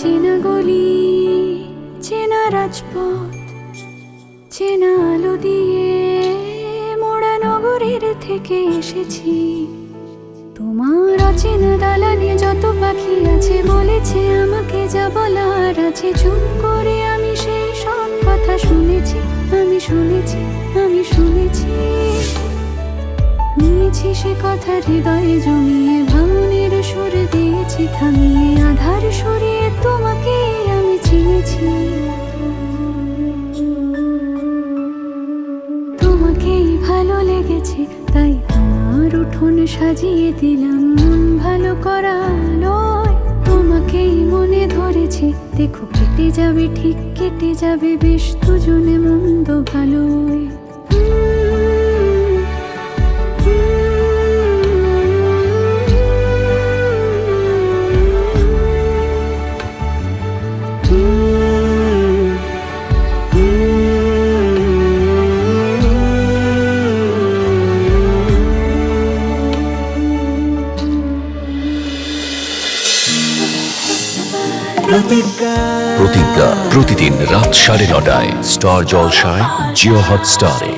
চেনা গলি, চেনা রাজপথ, চেনা আলো দিয়ে মোড়া নগরের থেকে এসেছি। তোমার অচেনা দালানে যত পাখি আছে বলেছে আমাকে যা বলার আছে। চুপ করে আমি সেই সব কথা শুনেছি, আমি শুনেছি, আমি শুনেছি। নিয়েছি সে কথা হৃদয়ে জমিয়ে, ভাঙনের সুর দিয়েছি থামিয়ে। আধার সরিয়ে তোমাকে আমি চিনেছি। তোমাকেই ভালো লেগেছে তাই তোমার উঠোন সাজিয়ে দিলাম মন ভালো করা আলোয়। তোমাকেই মনে ধরেছে, দেখো কেটে যাবে, ঠিক কেটে যাবে বেশ দুজনে মন্দ ভালোয়। প্রতিজ্ঞা প্রতিদিন রাত 9:30টায় স্টার জলসায়, জিও হটস্টারে।